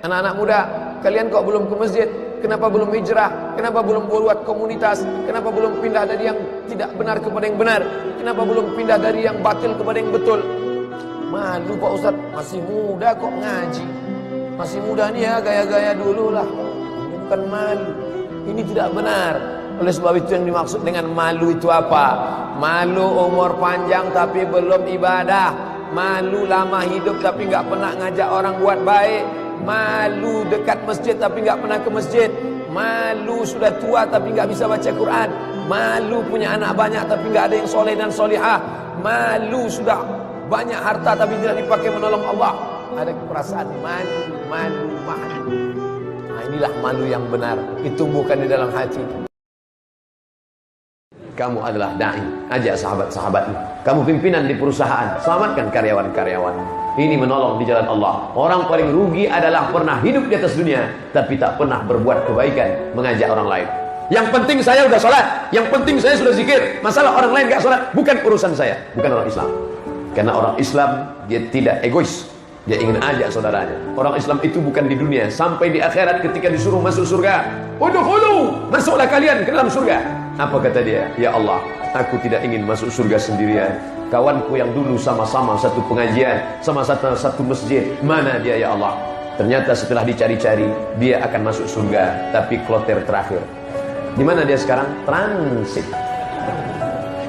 Anak-anak muda, kalian kok belum ke masjid? Kenapa belum hijrah? Kenapa belum buat komunitas? Kenapa belum pindah dari yang tidak benar kepada yang benar? Kenapa belum pindah dari yang batil kepada yang betul? Malu Pak Ustaz, masih muda kok ngaji. Masih muda nih ya, gaya-gaya dulu lah. Ini bukan malu. Ini tidak benar. Oleh sebab itu yang dimaksud dengan malu itu apa? Malu umur panjang tapi belum ibadah. Malu lama hidup tapi nggak pernah ngajak orang buat baik. Malu dekat masjid tapi nggak pernah ke masjid. Malu sudah tua tapi nggak bisa baca Quran. Malu punya anak banyak tapi nggak ada yang soleh dan solihah. Malu sudah banyak harta tapi tidak dipakai menolong Allah. Ada perasaan malu. Nah, inilah malu yang benar, ditumbuhkan di dalam hati. Kamu adalah da'i, ajak sahabat-sahabatmu. Kamu pimpinan di perusahaan, selamatkan karyawan-karyawan. Ini menolong di jalan Allah. Orang paling rugi adalah pernah hidup di atas dunia tapi tak pernah berbuat kebaikan, mengajak orang lain. Yang penting saya sudah sholat, yang penting saya sudah zikir. Masalah orang lain gak sholat, bukan urusan saya. Bukan orang Islam. Karena orang Islam dia tidak egois, dia ingin ajak saudaranya. Orang Islam itu bukan di dunia, sampai di akhirat ketika disuruh masuk surga, udkhulu, masuklah kalian ke dalam surga. Apa kata dia? Ya Allah, aku tidak ingin masuk surga sendirian. Kawanku yang dulu sama-sama satu pengajian, sama satu masjid, mana dia ya Allah? Ternyata setelah dicari-cari, dia akan masuk surga, tapi kloter terakhir. Di mana dia sekarang? Transit.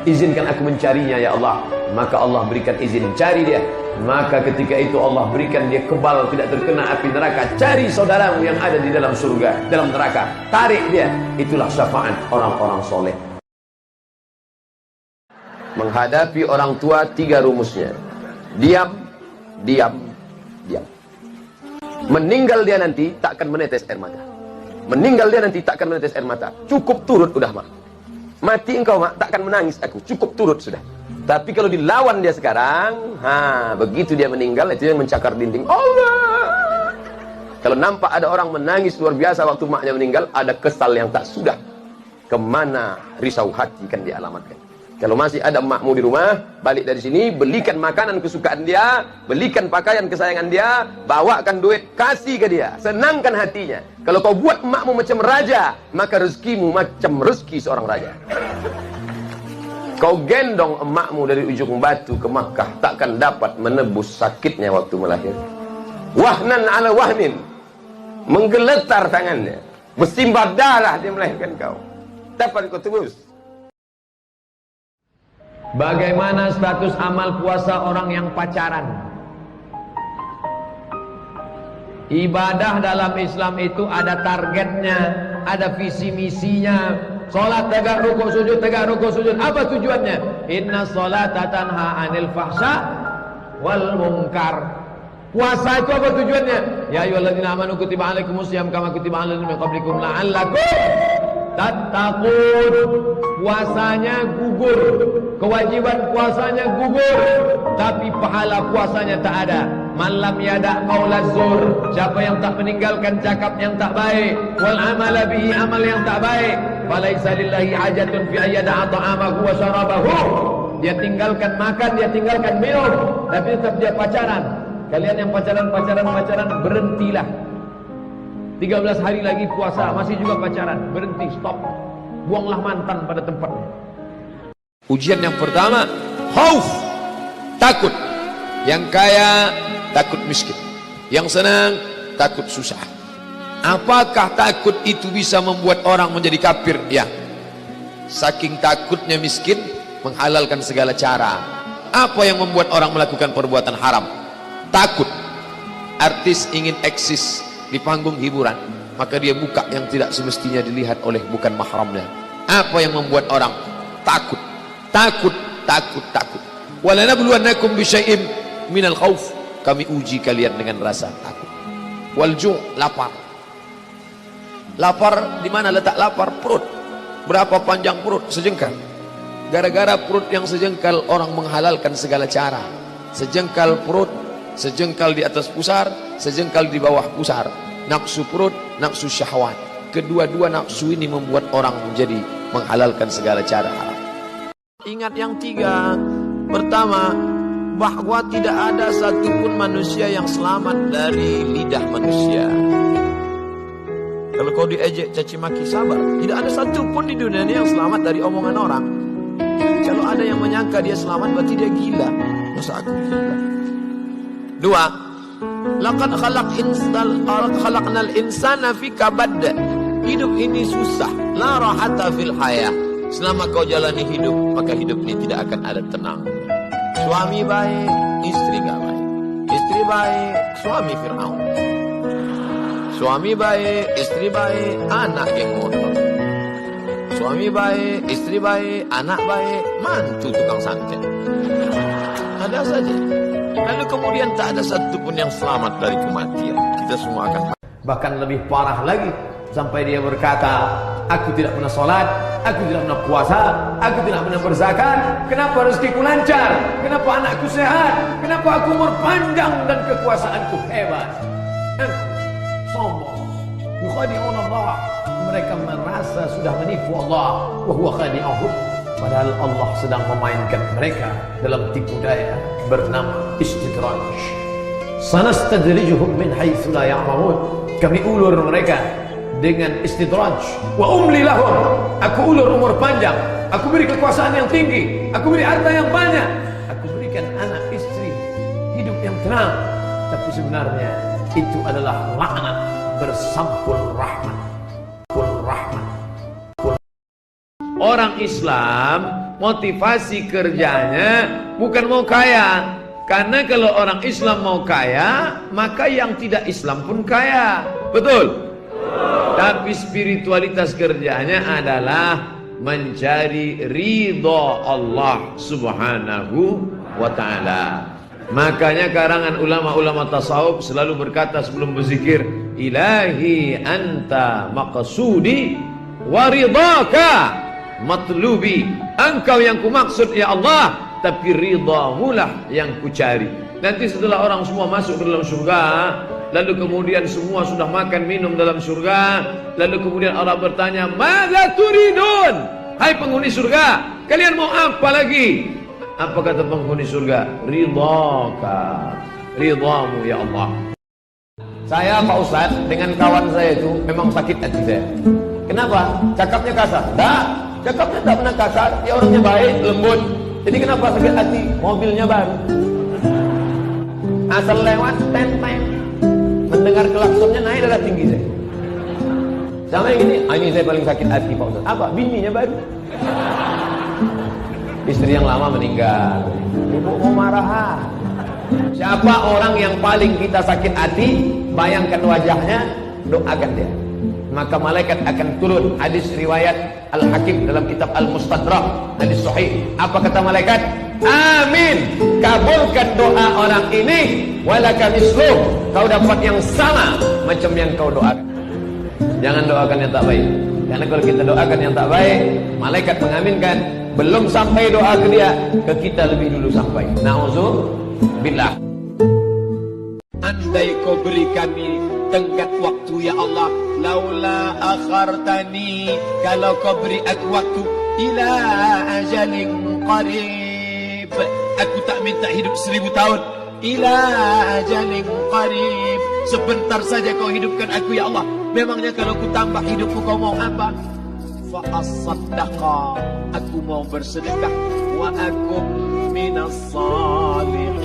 Izinkan aku mencarinya ya Allah. Maka Allah berikan izin, cari dia. Maka ketika itu Allah berikan dia kebal, tidak terkena api neraka. Cari saudaramu yang ada di dalam surga, dalam neraka, tarik dia. Itulah syafaat orang-orang soleh. Menghadapi orang tua 3 rumusnya: diam, diam, diam. Meninggal dia nanti tak akan menetes air mata. Meninggal dia nanti tak akan menetes air mata. Cukup turut udah mak. Mati engkau mak, tak akan menangis aku. Cukup turut sudah. Tapi kalau dilawan dia sekarang, begitu dia meninggal, itu yang mencakar dinding Allah. Kalau nampak ada orang menangis luar biasa waktu maknya meninggal, ada kesal yang tak sudah. Kemana risau hati kan dia alamatkan. Kalau masih ada emakmu di rumah, balik dari sini, belikan makanan kesukaan dia, belikan pakaian kesayangan dia, bawakan duit, kasih ke dia, senangkan hatinya. Kalau kau buat emakmu macam raja, maka rezekimu macam rezeki seorang raja. Kau gendong emakmu dari ujung batu ke Makkah, takkan dapat menebus sakitnya waktu melahirkan. Wahnan ala wahnin, menggeletar tangannya, bersimbah darah dia melahirkan kau. Dapat kau tebus. Bagaimana status amal puasa orang yang pacaran? Ibadah dalam Islam itu ada targetnya, ada visi misinya. Salat tegak rukuk sujud, tegak rukuk sujud. Apa tujuannya? Inna sholata tanha anil fahsya wal munkar. Puasa itu apa tujuannya? Ya ayyuhalladzina amanu kutiba alaikumusiyam kama kutiba alal ladzina min qablikum la'allakum tattaqun. Puasanya gugur, kewajiban puasanya gugur, tapi pahala puasanya tak ada. Man lam yada' qaulaz zur, siapa yang tak meninggalkan cakap yang tak baik, wal amala bihi, amal yang tak baik, falaisa lillahi hajatun fi ayyada'a ta'amahu wa syarabahu. Dia tinggalkan makan, dia tinggalkan minum, tapi tetap dia pacaran. Kalian yang pacaran, berhentilah. 13 hari lagi puasa, masih juga pacaran, berhenti, stop. Buanglah mantan pada tempatnya. Ujian yang pertama, khauf, takut. Yang kaya takut miskin, yang senang takut susah. Apakah takut itu bisa membuat orang menjadi kafir? Ya. Saking takutnya miskin, menghalalkan segala cara. Apa yang membuat orang melakukan perbuatan haram? Takut. Artis ingin eksis di panggung hiburan, maka dia buka yang tidak semestinya dilihat oleh bukan mahramnya. Apa yang membuat orang takut? Takut. Walanabluwannakum bisyai'im minal khauf. Kami uji kalian dengan rasa takut. Wal ju', lapar. Lapar di mana letak lapar? Perut. Berapa panjang perut? Sejengkal. Gara-gara perut yang sejengkal, orang menghalalkan segala cara. Sejengkal perut, sejengkal di atas pusar, sejengkal di bawah pusar. Nafsu perut, nafsu syahwat. Kedua-dua nafsu ini membuat orang menjadi menghalalkan segala cara haram. Ingat yang 3. Pertama, bahwa tidak ada satupun manusia yang selamat dari lidah manusia. Kalau kau diejek caci maki, sabar. Tidak ada satupun di dunia ini yang selamat dari omongan orang. Kalau ada yang menyangka dia selamat, berarti dia gila. Masa aku gila? Dua, laqad khalaqnal insana fi kabad. Hidup ini susah. La rahata fil hayah. Selama kau jalani hidup, maka hidup ini tidak akan ada tenang. Suami baik, istri gak baik. Istri baik, suami Fir'aun. Suami baik, istri baik, anak geng motor. Suami baik, istri baik, anak baik, mantu tukang santet. Ada saja. Lalu kemudian tak ada satupun yang selamat dari kematian. Kita semua akan mati. Bahkan lebih parah lagi, sampai dia berkata, aku tidak pernah sholat, aku tidak pernah puasa, aku tidak pernah berzakat. Kenapa rezekiku lancar? Kenapa anakku sehat? Kenapa aku umur panjang dan kekuasaanku hebat? Sombong. Yukhadi'un Allah. Mereka merasa sudah menipu Allah. Wa huwa khadi'uhum. Padahal Allah sedang memainkan mereka dalam tipu daya bernama istidraj. Sanastadrijuhum min haitsu la ya'lamun. Kami ulur mereka dengan istidraj. Wa umli lahum. Aku ulur umur panjang, aku beri kekuasaan yang tinggi, aku beri harta yang banyak, aku berikan anak istri hidup yang tenang. Tapi sebenarnya itu adalah laknat bersampul rahmat. Orang Islam motivasi kerjanya bukan mau kaya. Karena kalau orang Islam mau kaya, maka yang tidak Islam pun kaya. Betul? Tapi spiritualitas kerjanya adalah mencari ridha Allah subhanahu wa ta'ala. Makanya karangan ulama-ulama tasawuf selalu berkata sebelum berzikir, ilahi anta maqsudi wa ridhaka matlubi. Engkau yang kumaksud ya Allah, tapi ridhamu lah yang kucari. Nanti setelah orang semua masuk ke dalam surga, lalu kemudian semua sudah makan minum dalam surga, lalu kemudian Allah bertanya, "Madza turidun?" Hai penghuni surga, kalian mau apa lagi? Apa kata penghuni surga? Ridhaka, ridhamu ya Allah. Saya Pak Ustaz dengan kawan saya itu memang sakit hati saya. Kenapa? Cakapnya kasar. Enggak, cakapnya tak pernah kasar, dia orangnya baik, lembut. Jadi kenapa sakit hati? Mobilnya baru, asal lewat ten-ten, mendengar klaksonnya naik darah tinggi saya. Sama yang ini, ini saya paling sakit hati Pak Ustaz. Apa? Bininya baru, istri yang lama meninggal. Ibu mau marah. Siapa orang yang paling kita sakit hati? Bayangkan wajahnya, doakan dia. Maka malaikat akan turun. Hadis riwayat Al-Hakim dalam kitab Al-Mustadrak, hadis sahih. Apa kata malaikat? Amin, kabulkan doa orang ini, walaka misluh, kau dapat yang sama macam yang kau doakan. Jangan doakan yang tak baik. Karena kalau kita doakan yang tak baik, malaikat mengaminkan. Belum sampai doa ke dia, ke kita lebih dulu sampai. Na'udzubillah. Andai kau beri kami tenggat waktu ya Allah, laula akhartani, kalau kau beri aku waktu, ila ajalin qarib, aku tak minta hidup 1000 tahun, ila ajalin qarib, sebentar saja kau hidupkan aku ya Allah. Memangnya kalau ku tambah hidupku kau mau apa? Fa as-saddaqa, aku mau bersedekah, wa akum minas salihin,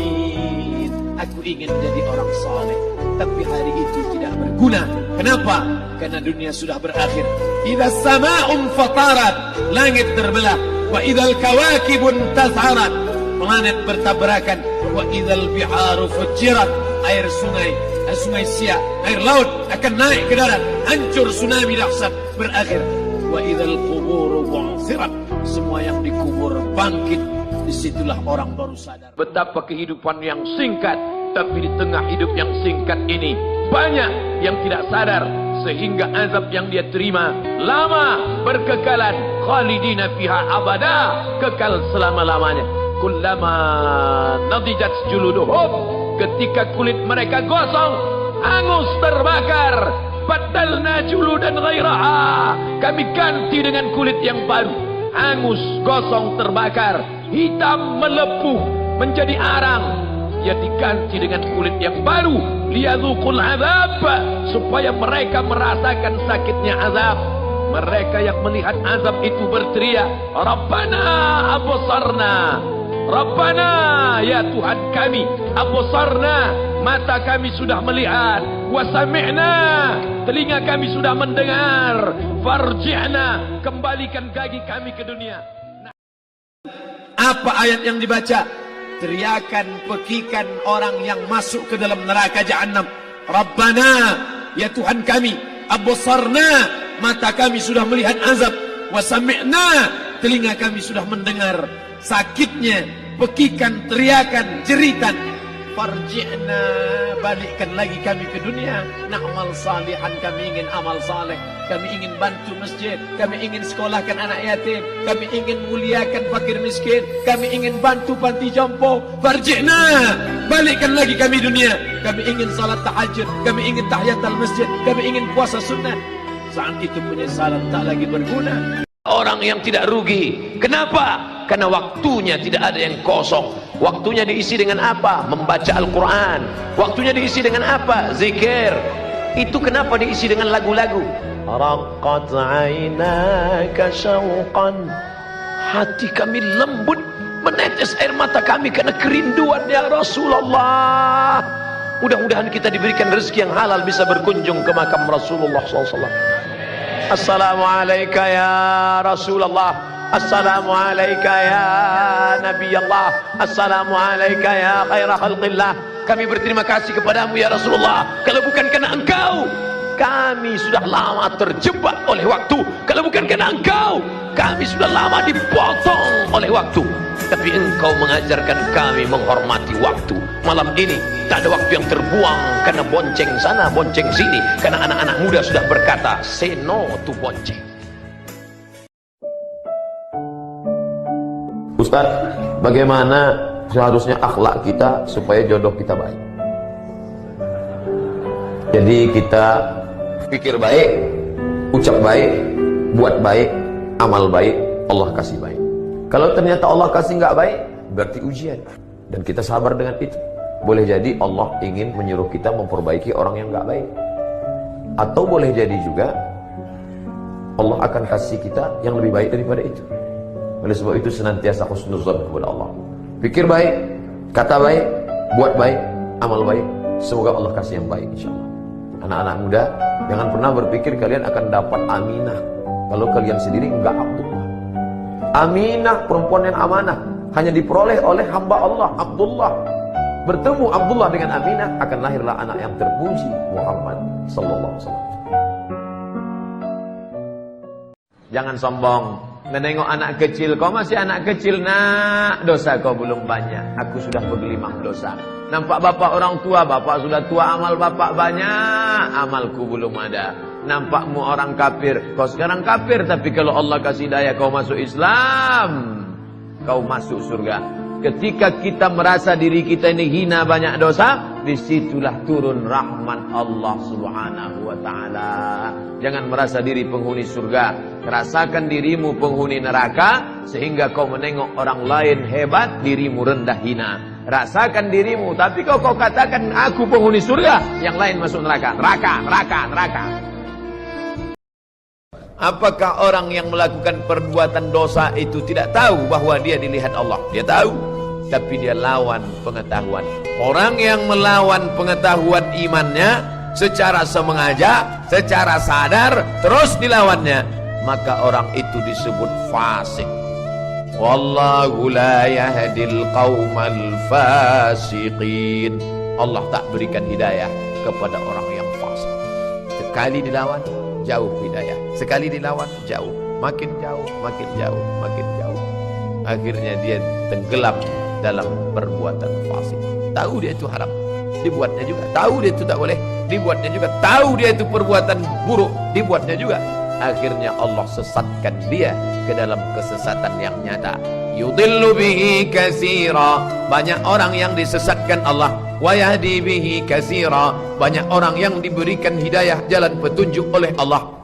aku ingin jadi orang saleh. Tapi hari itu tidak berguna. Kenapa? Karena dunia sudah berakhir. Idza sama'un fatarat, langit terbelah. Wa idzal kawakibun tas'arat, planet bertabrakan. Wa idzal biharu fujirat, air sungai Siak, air laut akan naik ke darat, hancur, tsunami dahsyat berakhir. Wa idzal quburu bu'thirat, semua yang dikubur bangkit. Disitulah orang baru sadar betapa kehidupan yang singkat. Tapi di tengah hidup yang singkat ini, banyak yang tidak sadar, sehingga azab yang dia terima lama, berkekalan, khalidina fiha abada, kekal selama-lamanya. Kullama nadijat juluduhum, ketika kulit mereka gosong, hangus, terbakar, badalna juludan ghairaha, kami ganti dengan kulit yang baru, hangus, gosong, terbakar, hitam, melepuh, menjadi arang, ia diganti dengan kulit yang baru, liyadzuqul azab, supaya mereka merasakan sakitnya azab. Mereka yang melihat azab itu berteriak, Rabbana absarna, Rabbana, ya Tuhan kami, absarna, mata kami sudah melihat, wa sami'na, telinga kami sudah mendengar, farji'na, kembalikan lagi kami ke dunia. Apa ayat yang dibaca? Teriakan, pekikan orang yang masuk ke dalam neraka Jahannam. Rabbana, ya Tuhan kami, absarna, mata kami sudah melihat azab, wa sami'na, telinga kami sudah mendengar sakitnya, pekikan, teriakan, jeritan. Farji'na, balikkan lagi kami ke dunia. Na'mal salihan, kami ingin amal saleh, kami ingin bantu masjid, kami ingin sekolahkan anak yatim, kami ingin muliakan fakir miskin, kami ingin bantu panti jompo. Farji'na, balikkan lagi kami dunia. Kami ingin salat tahajud, kami ingin tahiyatul masjid, kami ingin puasa sunnah. Saat itu penyesalan tak lagi berguna. Orang yang tidak rugi. Kenapa? Karena waktunya tidak ada yang kosong. Waktunya diisi dengan apa? Membaca Al-Quran. Waktunya diisi dengan apa? Zikir. Itu kenapa diisi dengan lagu-lagu? Raqqat 'ainaka syauqan. Hati kami lembut, menetes air mata kami karena kerinduan ya Rasulullah. Mudah-mudahan kita diberikan rezeki yang halal, bisa berkunjung ke makam Rasulullah SAW. Assalamualaikum ya Rasulullah. Assalamualaikum ya Nabi Allah. Assalamualaikum ya khairah khalqillah. Kami berterima kasih kepadamu ya Rasulullah. Kalau bukan karena engkau, kami sudah lama terjebak oleh waktu. Kalau bukan karena engkau, kami sudah lama dipotong oleh waktu. Tapi engkau mengajarkan kami menghormati waktu. Malam ini tak ada waktu yang terbuang karena bonceng sana, bonceng sini. Karena anak-anak muda sudah berkata, say no to bonceng. Ustaz, bagaimana seharusnya akhlak kita supaya jodoh kita baik? Jadi kita pikir baik, ucap baik, buat baik, amal baik, Allah kasih baik. Kalau ternyata Allah kasih nggak baik, berarti ujian. Dan kita sabar dengan itu. Boleh jadi Allah ingin menyuruh kita memperbaiki orang yang nggak baik. Atau boleh jadi juga Allah akan kasih kita yang lebih baik daripada itu. Oleh sebab itu senantiasa husnuzan kepada Allah. Pikir baik, kata baik, buat baik, amal baik. Semoga Allah kasih yang baik insyaAllah. Anak-anak muda, jangan pernah berpikir kalian akan dapat Aminah kalau kalian sendiri enggak Abdullah. Aminah, perempuan yang amanah, hanya diperoleh oleh hamba Allah, Abdullah. Bertemu Abdullah dengan Aminah, akan lahirlah anak yang terpuji, Muhammad sallallahu alaihi wasallam. Jangan sombong menengok anak kecil. Kau masih anak kecil nak, dosa kau belum banyak, aku sudah bergelimang dosa. Nampak bapak orang tua, bapak sudah tua, amal bapak banyak, amalku belum ada. Nampakmu orang kafir, kau sekarang kafir, tapi kalau Allah kasih daya kau masuk Islam, kau masuk surga. Ketika kita merasa diri kita ini hina, banyak dosa, disitulah turun rahmat Allah subhanahu wa ta'ala. Jangan merasa diri penghuni surga, rasakan dirimu penghuni neraka, sehingga kau menengok orang lain hebat, dirimu rendah hina. Rasakan dirimu, tapi kau katakan aku penghuni surga, yang lain masuk neraka. Neraka. Apakah orang yang melakukan perbuatan dosa itu tidak tahu bahwa dia dilihat Allah? Dia tahu, tapi dia lawan pengetahuan. Orang yang melawan pengetahuan imannya secara sengaja, secara sadar, terus dilawannya, maka orang itu disebut fasik. Wallahu la yahdil qaumal fasiqin. Allah tak berikan hidayah kepada orang yang fasik. Sekali dilawan, jauh hidayah. Sekali dilawan, jauh. Makin jauh, makin jauh, makin jauh. Akhirnya dia tenggelam dalam perbuatan fasik. Tahu dia itu haram, dibuatnya juga. Tahu dia itu tak boleh, dibuatnya juga. Tahu dia itu perbuatan buruk, dibuatnya juga. Akhirnya Allah sesatkan dia ke dalam kesesatan yang nyata. Yudillu bihi katsira, banyak orang yang disesatkan Allah. Wa yahdi bihi katsira, banyak orang yang diberikan hidayah, jalan petunjuk oleh Allah.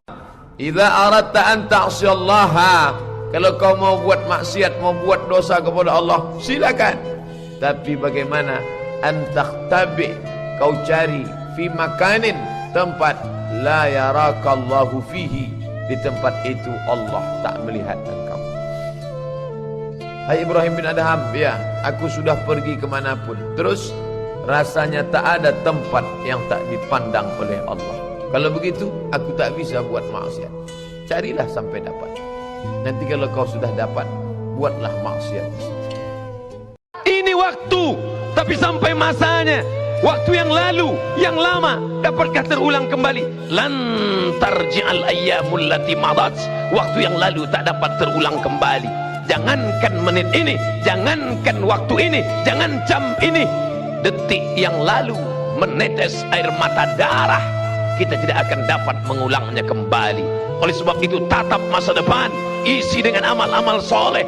Idza aradta an ta'siyallaha, kalau kau mau buat maksiat, mau buat dosa kepada Allah, silakan. Tapi bagaimana antakhtabi, kau cari fi makanin, tempat la yarakallahu fihi, di tempat itu Allah tak melihat engkau. Hai Ibrahim bin Adham, ya, aku sudah pergi kemanapun, terus rasanya tak ada tempat yang tak dipandang oleh Allah. Kalau begitu aku tak bisa buat maksiat. Carilah sampai dapat. Nanti kalau kau sudah dapat, buatlah maksiat. Ini waktu, tapi sampai masanya. Waktu yang lalu, yang lama, dapatkah terulang kembali? Lan tarji'al ayyamul lati madat. Waktu yang lalu tak dapat terulang kembali. Jangankan menit ini, jangankan waktu ini, jangan jam ini, detik yang lalu menetes air mata darah, kita tidak akan dapat mengulangnya kembali. Oleh sebab itu, tatap masa depan, isi dengan amal-amal soleh,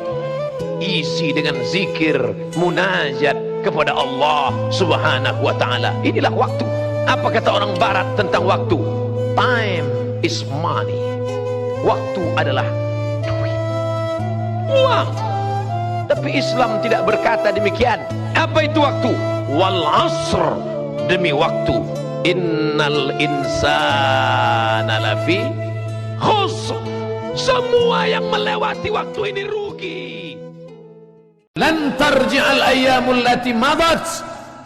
isi dengan zikir, munajat kepada Allah Subhanahu wa ta'ala. Inilah waktu. Apa kata orang barat tentang waktu? Time is money. Waktu adalah duit, uang. Tapi Islam tidak berkata demikian. Apa itu waktu? Wal asr, demi waktu. Innal insana lafi khusr. Semua yang melewati waktu ini rugi. Lan tarji'al ayyamul lati madat,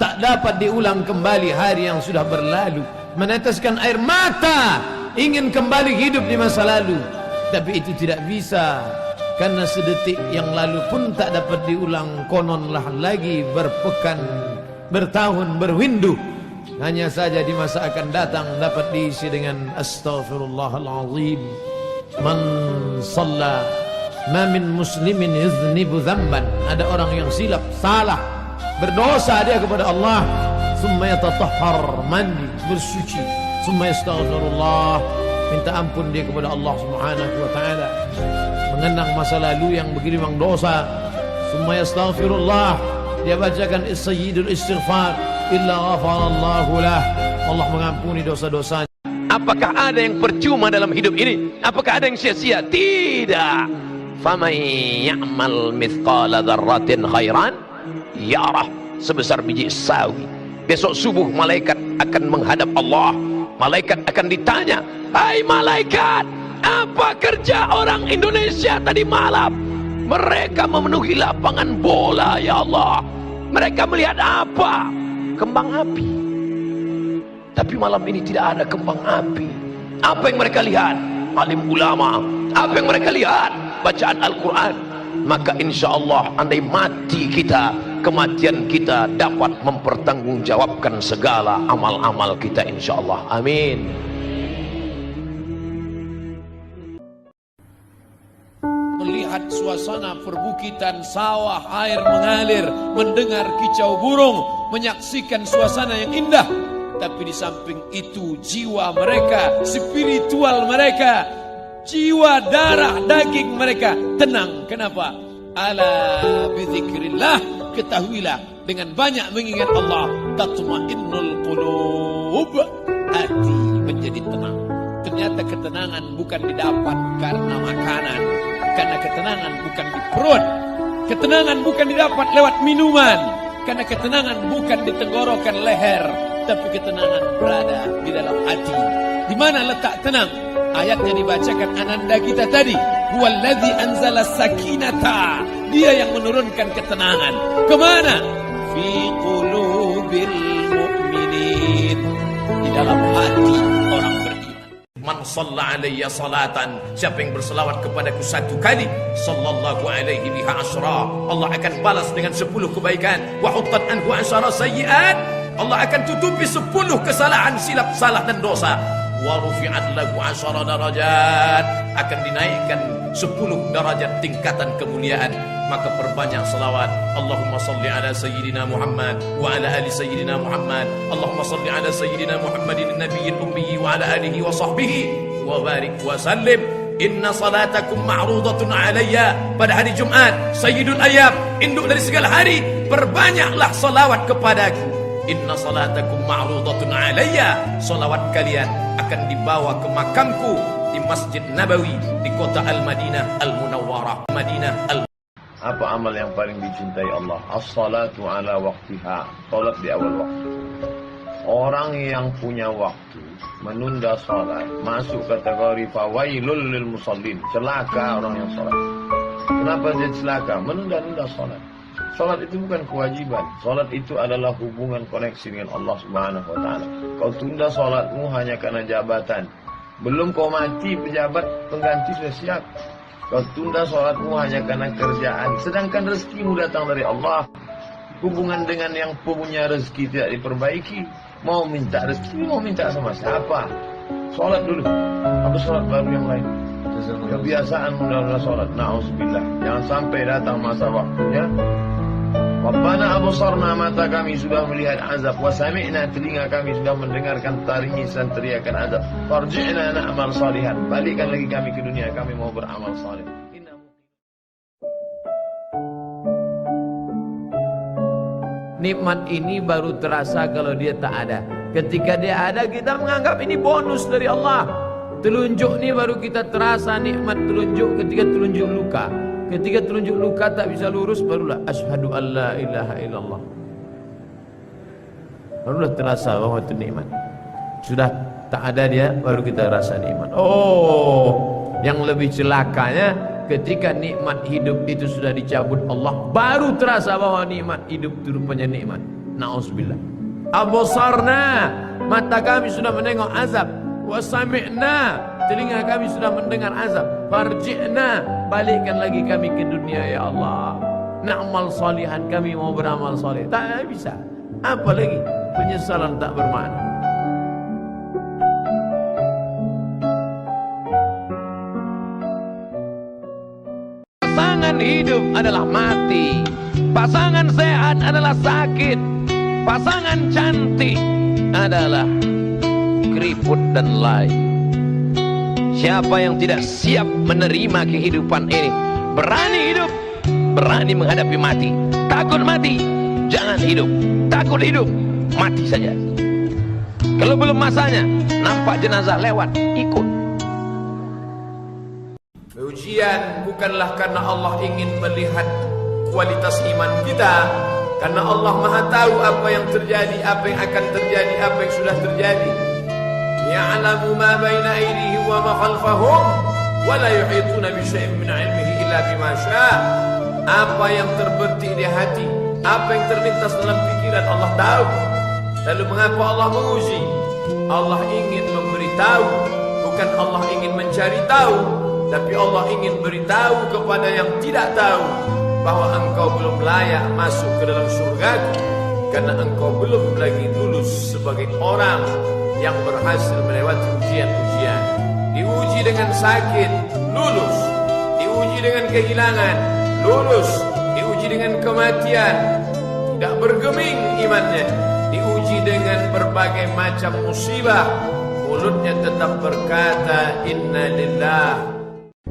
tak dapat diulang kembali hari yang sudah berlalu. Meneteskan air mata, ingin kembali hidup di masa lalu, tapi itu tidak bisa, karena sedetik yang lalu pun tak dapat diulang. Kononlah lagi berpekan, bertahun, berwindu. Hanya saja di masa akan datang dapat diisi dengan astaghfirullahalazim. Man shalla ma min muslimin yuznibu dzamban. Ada orang yang silap, salah, berdosa dia kepada Allah, summa yatatahhar, mandi, bersuci, summa yastaghfirullah, minta ampun dia kepada Allah Subhanahu wa taala, mengenang masa lalu yang bergelimang dosa, summa yastaghfirullah, dia bacakan sayyidul istighfar, illa ghafarallahu lah, Allah mengampuni dosa-dosanya. Apakah ada yang percuma dalam hidup ini? Apakah ada yang sia-sia? Tidak. Faman ya'mal mithqala dzarratin khairan yarah, sebesar biji sawi. Besok subuh malaikat akan menghadap Allah. Malaikat akan ditanya, hai malaikat, apa kerja orang Indonesia tadi malam? Mereka memenuhi lapangan bola, ya Allah. Mereka melihat apa? Kembang api. Tapi malam ini tidak ada kembang api. Apa yang mereka lihat? Alim ulama. Apa yang mereka lihat? Bacaan Al-Quran. Maka insya Allah, andai mati kita, kematian kita dapat mempertanggungjawabkan segala amal-amal kita, insya Allah. Amin. Melihat suasana perbukitan, sawah, air mengalir, mendengar kicau burung, menyaksikan suasana yang indah. Tapi di samping itu jiwa mereka, spiritual mereka, jiwa darah daging mereka tenang. Kenapa? Ala bizikrillah, ketahuilah dengan banyak mengingat Allah tatmainnul qulub, hati menjadi tenang. Ternyata ketenangan bukan didapat karena makanan, karena ketenangan bukan di perut, ketenangan bukan didapat lewat minuman, karena ketenangan bukan di tenggorokan leher, tapi ketenangan berada di dalam hati. Di mana letak tenang? Ayatnya dibacakan ananda kita tadi. Huwallazi anzala sakinata. Dia yang menurunkan ketenangan. Kemana? Fi qulubil mu'minin. Di dalam hati orang beriman. Man shalla alayya salatan, siapa yang berselawat kepadaku satu kali, sallallahu alaihi biha asyra, Allah akan balas dengan 10 kebaikan. Wa huttat anhu asyara sayyi'at, Allah akan tutupi 10 kesalahan, silap, salah dan dosa. Wa rufi'at lahu 10 darajat, akan dinaikkan 10 derajat tingkatan kemuliaan. Maka perbanyak selawat. Allahumma salli ala sayyidina Muhammad wa ala ali sayyidina Muhammad. Allahumma salli ala sayyidina Muhammadin nabiyil ummi wa ala alihi wa sahbihi wa barik wa sallim. Inna salatakum ma'rudatun alayya. Pada hari Jumat, sayyidul ayyam, induk dari segala hari, perbanyaklah salawat kepadaku. Inna salatakum ma'rudatun alayya. Salawat kalian akan dibawa ke makamku di Masjid Nabawi di kota Al-Madinah Al-Munawwarah. Madinah Al Apa amal yang paling dicintai Allah? As-salatu ala waqtiha. Salat di awal waktu. Orang yang punya waktu menunda salat masuk kategori fawailul lil musallin. Celaka orang yang salat. Kenapa dia celaka? Menunda-nunda salat. Salat itu bukan kewajiban. Salat itu adalah hubungan koneksi dengan Allah Subhanahu wa taala. Kau tunda salatmu hanya karena jabatan. Belum kau mati, pejabat pengganti sudah siap. Kau tunda salatmu hanya karena kerjaan. Sedangkan rezekimu datang dari Allah. Hubungan dengan yang punya rezeki tidak diperbaiki. Mau minta rezeki, mau minta sama siapa? Salat dulu. Apa salat baru yang lain? Kebiasaan menunda salat. Na'udzubillah. Jangan sampai datang masa waktunya. Rabbana absarna, mata kami sudah melihat azab, wa sami'na, telinga kami sudah mendengarkan tangisan teriakan azab. Farji'na na'mal salihan, balikkan lagi kami ke dunia, kami mau beramal saleh. Nikmat ini baru terasa kalau dia tak ada. Ketika dia ada, kita menganggap ini bonus dari Allah. Telunjuk ini baru kita terasa nikmat telunjuk ketika telunjuk luka. Ketika telunjuk luka tak bisa lurus, barulah asyhadu an la ilaha illallah. Barulah terasa bahwa itu nikmat. Sudah tak ada dia, baru kita rasa nikmat. Oh, yang lebih celakanya ketika nikmat hidup itu sudah dicabut Allah, baru terasa bahwa nikmat hidup itu rupanya nikmat. Na'udzubillah. Absarna, mata kami sudah menengok azab. Wa sami'na, telinga kami sudah mendengar azab. Farji'na, balikkan lagi kami ke dunia ya Allah. Na'mal salihan, kami mau beramal saleh. Tak bisa. Apa lagi? Penyesalan tak bermakna. Pasangan hidup adalah mati. Pasangan sehat adalah sakit. Pasangan cantik adalah keriput dan lai. Siapa yang tidak siap menerima kehidupan ini, berani hidup, berani menghadapi mati. Takut mati, jangan hidup. Takut hidup, mati saja. Kalau belum masanya, nampak jenazah lewat, ikut. Ujian bukanlah karena Allah ingin melihat kualitas iman kita, karena Allah Maha tahu apa yang terjadi, apa yang akan terjadi, apa yang sudah terjadi. Ya'lamu ma baina aydihim wa ma khalfahum wa la yuhituna bi syai'in min 'ilmihi illa bima syaa. Apa yang terbetik di hati, apa yang terlintas dalam pikiran, Allah tahu. Lalu mengapa Allah menguji? Allah ingin memberitahu, bukan Allah ingin mencari tahu, tapi Allah ingin beritahu kepada yang tidak tahu bahwa engkau belum layak masuk ke dalam surgaku, karena engkau belum lagi lulus sebagai orang yang berhasil melewati ujian-ujian. Diuji dengan sakit, lulus. Diuji dengan kehilangan, lulus. Diuji dengan kematian, tidak bergeming imannya. Diuji dengan berbagai macam musibah, mulutnya tetap berkata inna lillah.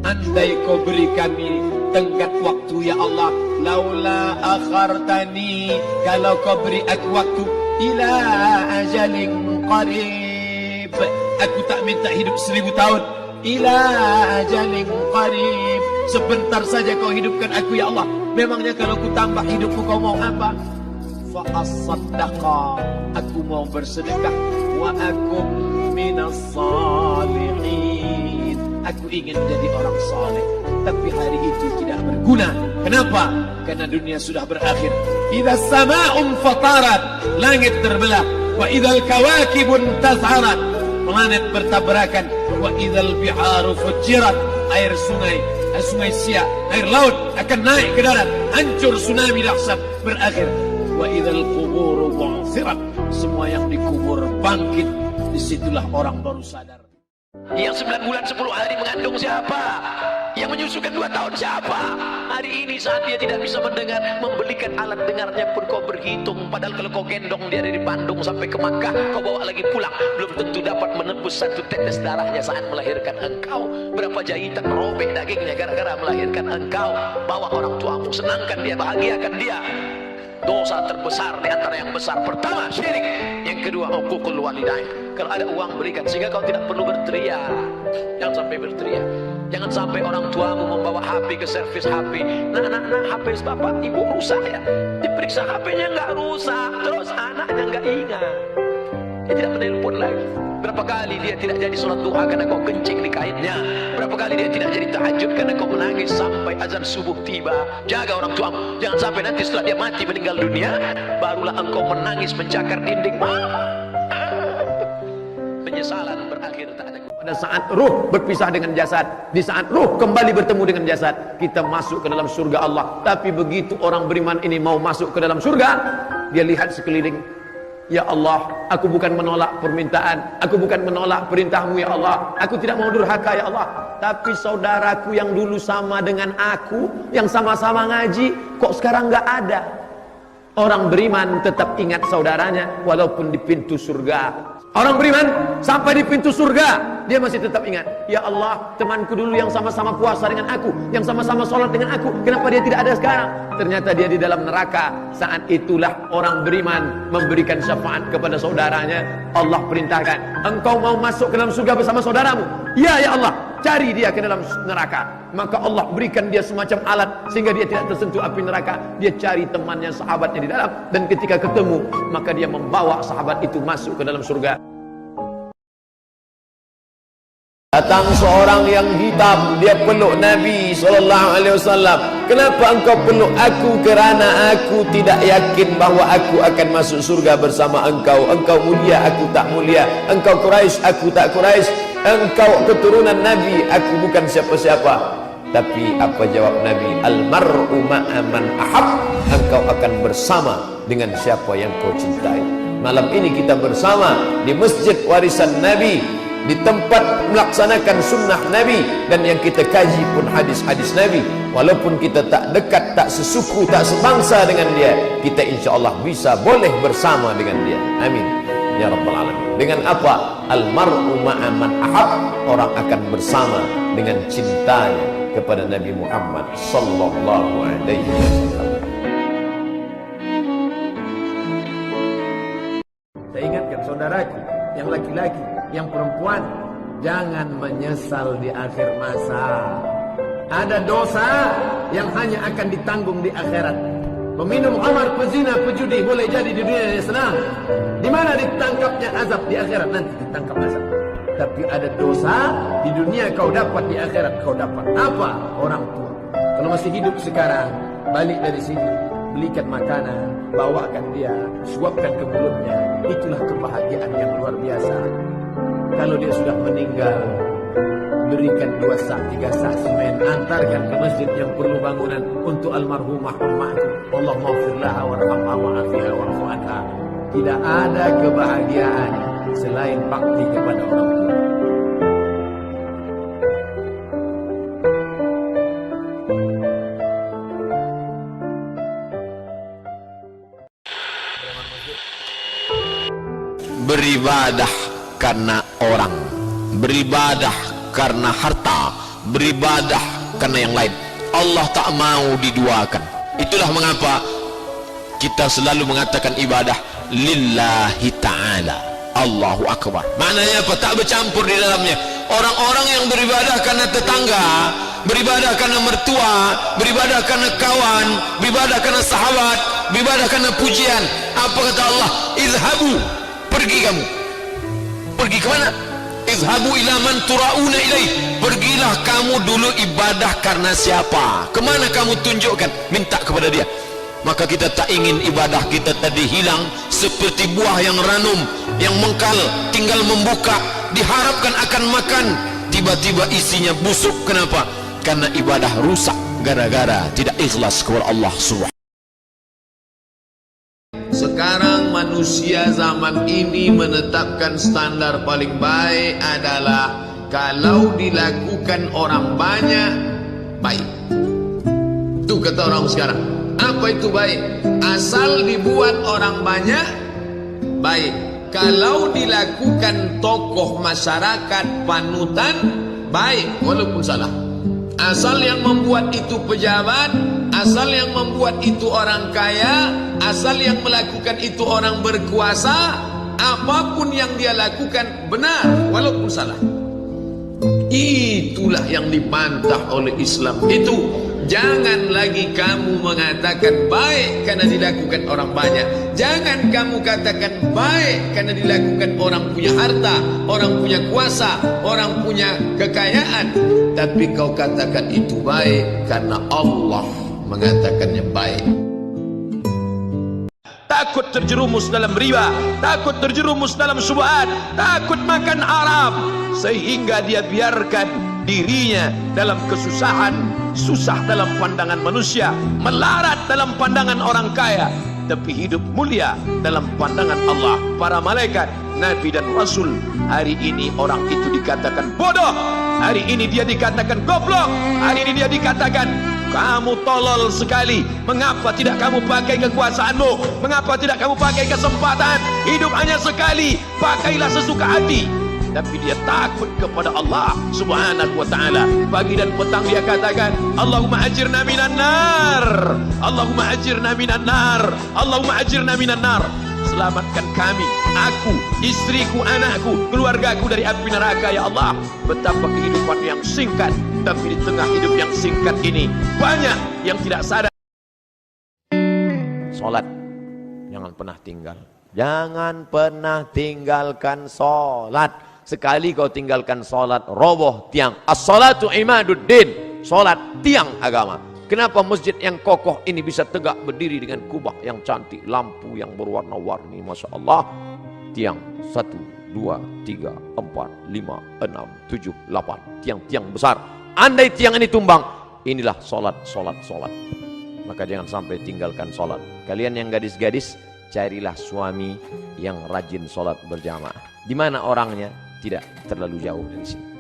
Andai kau beri kami tenggat waktu ya Allah, laula akhartani, kalau kau beri aku waktu ila ajalin qarib, aku tak minta hidup 1000 tahun. Ila ajalin qarib, sebentar saja kau hidupkan aku ya Allah. Memangnya kalau ku tambah hidupku kau mau apa? Fa as-saddaqa, aku mau bersedekah. Wa akum minas salihin, aku ingin jadi orang saleh. Tapi hari itu tidak berguna. Kenapa? Karena dunia sudah berakhir. Idza sama'un fatarat, langit terbelah. Wa idzal kawakibun tazharat, planet bertabrakan. Wa idzal biharu fujirat, air sungai Siak, air laut akan naik ke darat, hancur tsunami dahsyat berakhir. Wa idzal quburu bu'thirat, semua yang dikubur bangkit. Disitulah orang baru sadar. Yang 9 bulan 10 hari mengandung siapa? Yang menyusukan 2 tahun siapa? Hari ini saat dia tidak bisa mendengar, membelikan alat dengarnya pun kau berhitung. Padahal kalau kau gendong dia dari Bandung sampai ke Makkah, kau bawa lagi pulang, belum tentu dapat menembus 1 tetes darahnya saat melahirkan engkau. Berapa jahitan robek dagingnya gara-gara melahirkan engkau. Bawa orang tuamu, senangkan dia, bahagiakan dia. Dosa terbesar di antara yang besar, pertama syirik, yang kedua, uququl walidain. Kalau ada uang berikan, sehingga kau tidak perlu berteriak. Jangan sampai berteriak. Jangan sampai orang tuamu membawa HP ke servis HP. Nah, HP bapak ibu rusak ya. Diperiksa HP-nya nggak rusak, terus anaknya nggak ingat. Dia tidak menelpon lagi. Berapa kali dia tidak jadi sholat duha karena kau kencing di kainnya. Berapa kali dia tidak jadi tahajud karena kau menangis sampai azan subuh tiba. Jaga orang tuamu. Jangan sampai nanti setelah dia mati meninggal dunia, barulah engkau menangis mencakar dinding. Penyesalan berakhir tak ada. Pada saat ruh berpisah dengan jasad, di saat ruh kembali bertemu dengan jasad, kita masuk ke dalam surga Allah. Tapi begitu orang beriman ini mau masuk ke dalam surga, dia lihat sekeliling. Ya Allah, aku bukan menolak permintaan, aku bukan menolak perintahmu ya Allah, aku tidak mau durhaka ya Allah. Tapi saudaraku yang dulu sama dengan aku, yang sama-sama ngaji, kok sekarang nggak ada. Orang beriman tetap ingat saudaranya walaupun di pintu surga. Orang beriman sampai di pintu surga, dia masih tetap ingat. Ya Allah, temanku dulu yang sama-sama puasa dengan aku, yang sama-sama sholat dengan aku, kenapa dia tidak ada sekarang? Ternyata dia di dalam neraka. Saat itulah orang beriman memberikan syafaat kepada saudaranya. Allah perintahkan, engkau mau masuk ke dalam surga bersama saudaramu? Ya, ya Allah, cari dia ke dalam neraka. Maka Allah berikan dia semacam alat sehingga dia tidak tersentuh api neraka. Dia cari temannya, sahabatnya di dalam, dan ketika ketemu, maka dia membawa sahabat itu masuk ke dalam surga. Datang seorang yang hitam, dia peluk Nabi SAW. Kenapa engkau peluk aku? Kerana aku tidak yakin bahawa aku akan masuk surga bersama engkau. Engkau mulia, aku tak mulia. Engkau Quraisy, aku tak Quraisy. Engkau keturunan Nabi, aku bukan siapa-siapa. Tapi apa jawab Nabi? Al-mar'u ma'a man ahab. Engkau akan bersama dengan siapa yang kau cintai. Malam ini kita bersama di Masjid Warisan Nabi, di tempat melaksanakan sunnah Nabi, dan yang kita kaji pun hadis-hadis Nabi. Walaupun kita tak dekat, tak sesuku, tak sebangsa dengan dia, kita insya-Allah bisa boleh bersama dengan dia. Amin ya rabbal alamin. Dengan apa? Al-mar'u ma'a man ahab. Orang akan bersama dengan cintanya kepada Nabi Muhammad sallallahu alaihi wasallam. Saya ingatkan saudaraku yang laki-laki, yang perempuan, jangan menyesal di akhir masa. Ada dosa yang hanya akan ditanggung di akhirat. Peminum khamar, pezina, pejudi boleh jadi di dunia yang senang. Di mana ditangkapnya azab? Di akhirat nanti ditangkap azab. Tapi ada dosa di dunia kau dapat, di akhirat kau dapat. Apa? Orang tua. Kalau masih hidup sekarang, balik dari sini, belikan makanan, bawakan dia, suapkan ke mulutnya. Itulah kebahagiaan yang luar biasa. Kalau dia sudah meninggal, berikan 2 sak, 3 sak semen, antarkan ke masjid yang perlu bangunan untuk almarhumah ummahku. Allahumma ighfir laha warhamha wa'afiha wa'fu anha. Tidak ada kebahagiaan selain bakti kepada orang tua. Beribadah karena orang, beribadah karena harta, beribadah karena yang lain. Allah tak mau diduakan. Itulah mengapa kita selalu mengatakan ibadah lillahi ta'ala. Allahu Akbar. Maknanya apa? Tak bercampur di dalamnya. Orang-orang yang beribadah karena tetangga, beribadah karena mertua, beribadah karena kawan, beribadah karena sahabat, beribadah karena pujian. Apa kata Allah? Izhabu, pergi kamu. Pergi ke mana? Izhabu ila man turauna ilaih. Pergilah kamu dulu ibadah karena siapa? Kemana kamu tunjukkan? Minta kepada dia. Maka kita tak ingin ibadah kita tadi hilang seperti buah yang ranum, yang mengkal, tinggal membuka, diharapkan akan makan, tiba-tiba isinya busuk. Kenapa? Karena ibadah rusak gara-gara tidak ikhlas kepada Allah Subhanahu. Sekarang manusia zaman ini menetapkan standar paling baik adalah kalau dilakukan orang banyak, baik. Itu kata orang sekarang. Apa itu baik? Asal dibuat orang banyak, baik. Kalau dilakukan tokoh masyarakat panutan, baik walaupun salah. Asal yang membuat itu pejabat, asal yang membuat itu orang kaya, asal yang melakukan itu orang berkuasa, apapun yang dia lakukan benar walaupun salah. Itulah yang dibantah oleh Islam. Itu jangan lagi kamu mengatakan baik karena dilakukan orang banyak. Jangan kamu katakan baik karena dilakukan orang punya harta, orang punya kuasa, orang punya kekayaan. Tapi kau katakan itu baik karena Allah mengatakannya baik. Takut terjerumus dalam riba, takut terjerumus dalam syubhat, takut makan haram, sehingga dia biarkan dirinya dalam kesusahan, susah dalam pandangan manusia, melarat dalam pandangan orang kaya, tapi hidup mulia dalam pandangan Allah, para malaikat, Nabi dan Rasul. Hari ini orang itu dikatakan bodoh, hari ini dia dikatakan goblok, hari ini dia dikatakan kamu tolol sekali. Mengapa tidak kamu pakai kekuasaanmu? Mengapa tidak kamu pakai kesempatan? Hidup hanya sekali, pakailah sesuka hati. Tapi dia takut kepada Allah Subhanahu wa ta'ala. Pagi dan petang dia katakan, Allahumma ajirna minan nar, Allahumma ajirna minan nar, Allahumma ajirna minan nar. Selamatkan kami, aku, istriku, anakku, keluargaku dari api neraka ya Allah. Betapa kehidupan yang singkat, tapi di tengah hidup yang singkat ini banyak yang tidak sadar. Salat jangan pernah tinggal. Jangan pernah tinggalkan salat. Sekali kau tinggalkan salat, roboh tiang. As-salatu imaduddin. Salat tiang agama. Kenapa masjid yang kokoh ini bisa tegak berdiri dengan kubah yang cantik, lampu yang berwarna-warni, Masya Allah. Tiang 1, 2, 3, 4, 5, 6, 7, 8. Tiang-tiang besar. Andai tiang ini tumbang, inilah salat. Maka jangan sampai tinggalkan salat. Kalian yang gadis-gadis, carilah suami yang rajin salat berjamaah. Di mana orangnya? Tidak terlalu jauh dari sini.